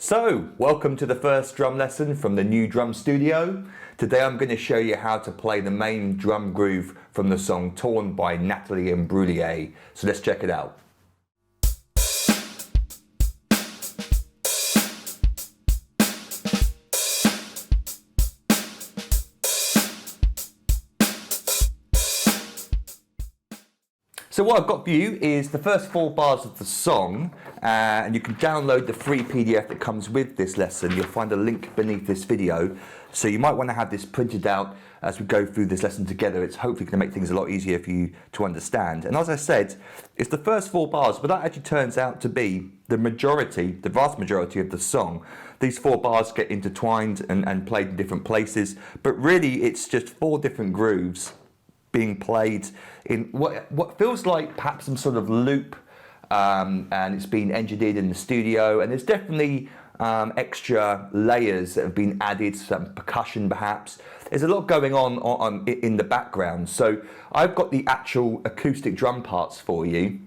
So, welcome to the first drum lesson from the new drum studio. Today I'm going to show you how to play the main drum groove from the song Torn by Natalie Imbruglia. So let's check it out. So what I've got for you is the first 4 bars of the song, and you can download the free PDF that comes with this lesson. You'll find a link beneath this video. So you might want to have this printed out as we go through this lesson together. It's hopefully going to make things a lot easier for you to understand. And as I said, it's the first 4 bars, but that actually turns out to be the vast majority of the song. These 4 bars get intertwined and played in different places, but really it's just 4 different grooves being played in what feels like perhaps some sort of loop, and it's been engineered in the studio, and there's definitely extra layers that have been added, some percussion perhaps. There's a lot going on in the background. So I've got the actual acoustic drum parts for you,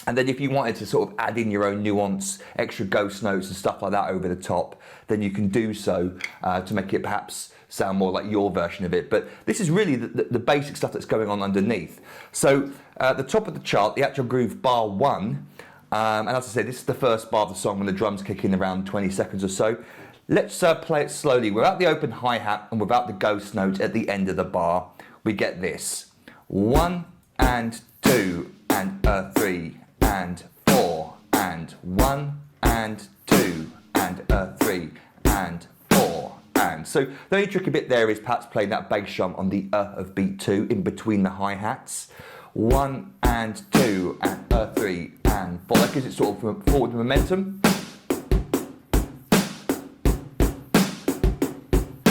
and then if you wanted to sort of add in your own nuance, extra ghost notes and stuff like that over the top, then you can do so to make it perhaps sound more like your version of it. But this is really the basic stuff that's going on underneath. So at the top of the chart, the actual groove, bar 1, and as I said, this is the first bar of the song when the drums kick in around 20 seconds or so. Let's play it slowly without the open hi-hat and without the ghost note at the end of the bar. We get this: 1 and 2 and 3 and 4 and 1 and 2 and 3 and 4 and. So the only tricky bit there is perhaps playing that bass drum on the of beat 2 in between the hi-hats. 1 and 2 and 3 and 4. That gives it sort of forward momentum.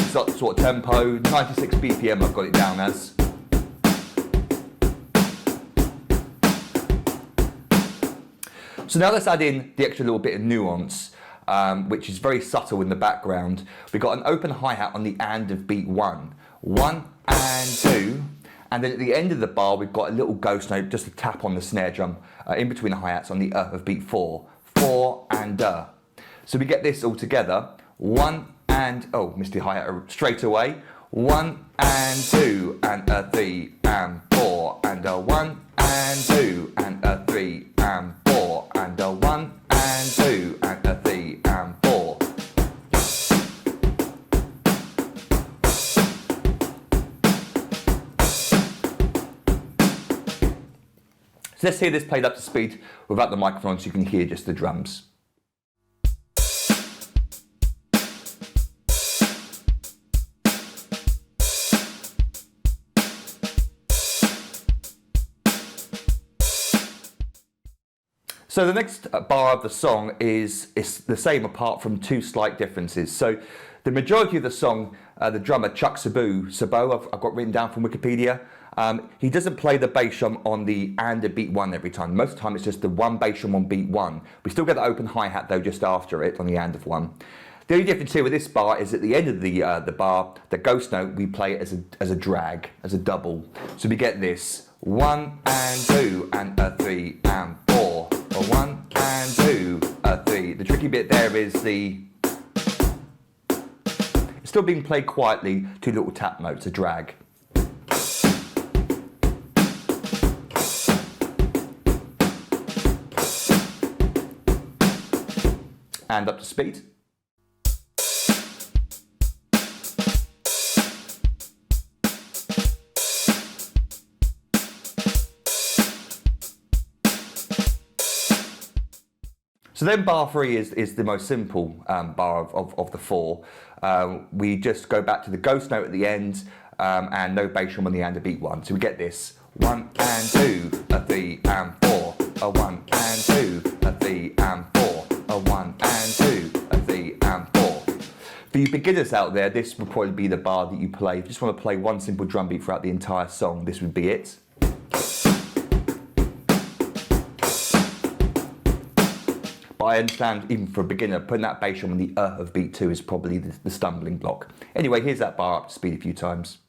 Sort of tempo, 96 BPM I've got it down as. So now let's add in the extra little bit of nuance, which is very subtle in the background. We've got an open hi-hat on the and of beat 1. 1 and 2. And then at the end of the bar, we've got a little ghost note, just a tap on the snare drum in between the hi-hats on the of beat 4. 4 and So we get this all together. 1 and, oh, missed the hi-hat straight away. 1 and 2 and 3 and 4 and 1 and 2 and 3 and 4 and 1 and 2 and 3 and 4. So let's hear this played up to speed without the microphone so you can hear just the drums. So the next bar of the song is the same apart from 2 slight differences. So the majority of the song, the drummer Chuck Sabo, I've got written down from Wikipedia, he doesn't play the bass drum on the and a beat 1 every time. Most of the time it's just the 1 bass drum on beat 1. We still get the open hi-hat though just after it on the and of 1. The only difference here with this bar is at the end of the bar, the ghost note, we play it as a drag, as a double. So we get this: 1 and 2 and 3 and 4. 1 and 2 3. The tricky bit there is it's still being played quietly, 2 little tap notes, a drag. And up to speed. So then bar 3 is the most simple bar of the 4. We just go back to the ghost note at the end and no bass drum on the and a beat 1. So we get this: 1 and 2, 3 and 4. 1 and 2, 3 and 4. 1 and 2, 3 and 4. For you beginners out there, this would probably be the bar that you play. If you just want to play one simple drum beat throughout the entire song, this would be it. But I understand, even for a beginner, putting that bass drum on the of beat 2 is probably the stumbling block. Anyway, here's that bar up to speed a few times.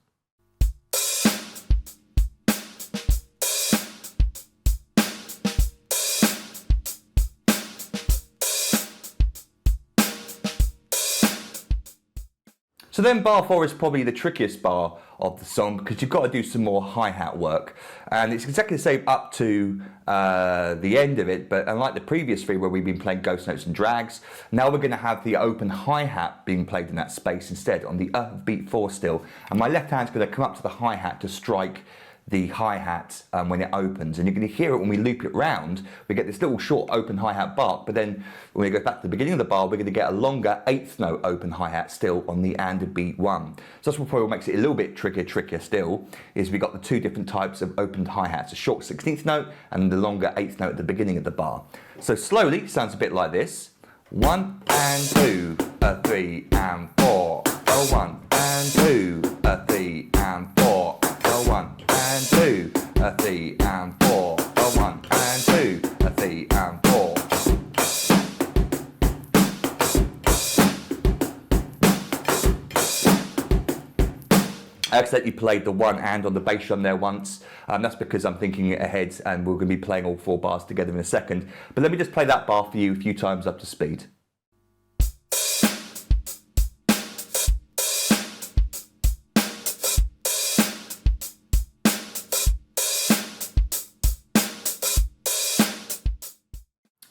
So then bar 4 is probably the trickiest bar of the song because you've got to do some more hi-hat work. And it's exactly the same up to the end of it, but unlike the previous 3 where we've been playing ghost notes and drags, now we're going to have the open hi-hat being played in that space instead on the beat 4 still. And my left hand's going to come up to the hi-hat to strike the hi-hat when it opens, and you're going to hear it when we loop it round. We get this little short open hi-hat bark, but then when we go back to the beginning of the bar, we're going to get a longer 8th note open hi-hat still on the and beat 1. So that's what probably makes it a little bit trickier still, is we got the 2 different types of opened hi-hats, a short 16th note and the longer 8th note at the beginning of the bar. So slowly, sounds a bit like this. 1 and 2, 3 and 4, 1 and 2, 3 and 4, 1 and 2, 3 and 4, 1 and 2, 3 and 4. I accidentally played the 1 and on the bass drum there once. That's because I'm thinking ahead and we're going to be playing all 4 bars together in a second. But let me just play that bar for you a few times up to speed.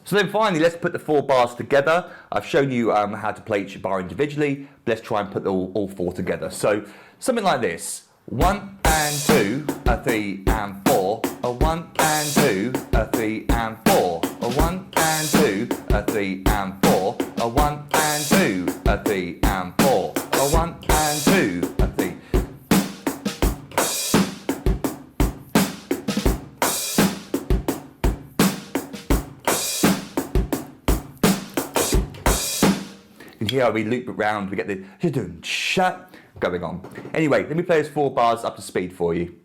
So then finally, let's put the 4 bars together. I've shown you how to play each bar individually. Let's try and put all 4 together. So something like this. 1 and 2, 3 and 4, 1 and 2, 3 and 4, 1 and 2, 3 and 4, 1 and 2, 3 and 4, 1 and 2, 3. You can hear how we loop it round, we get the shut going on. Anyway, let me play those 4 bars up to speed for you.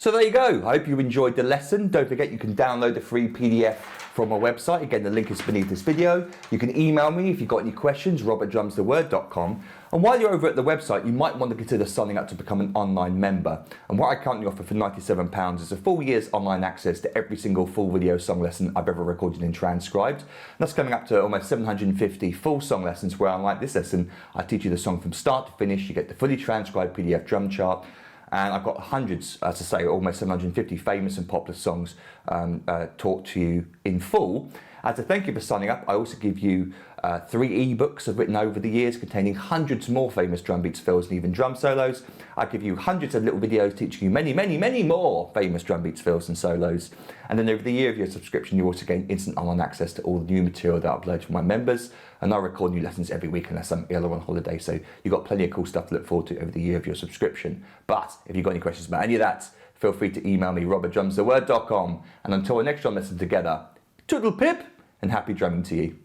So there you go. I hope you enjoyed the lesson. Don't forget you can download the free PDF from our website. Again, the link is beneath this video. You can email me if you've got any questions, rob@drumstheword.com. And while you're over at the website, you might want to consider signing up to become an online member. And what I currently offer for £97 is a full year's online access to every single full video song lesson I've ever recorded and transcribed. And that's coming up to almost 750 full song lessons where, unlike this lesson, I teach you the song from start to finish. You get the fully transcribed PDF drum chart. And I've got hundreds, as I say, almost 750 famous and popular songs taught to you in full. As a thank you for signing up, I also give you 3 ebooks I've written over the years containing hundreds more famous drum beats, fills and even drum solos. I give you hundreds of little videos teaching you many more famous drum beats, fills and solos. And then over the year of your subscription, you also gain instant online access to all the new material that I upload for my members. And I record new lessons every week unless I'm ill or on holiday. So you've got plenty of cool stuff to look forward to over the year of your subscription. But if you've got any questions about any of that, feel free to email me, rob@drumstheword.com. And until our next drum lesson together, toodle pip and happy drumming to you.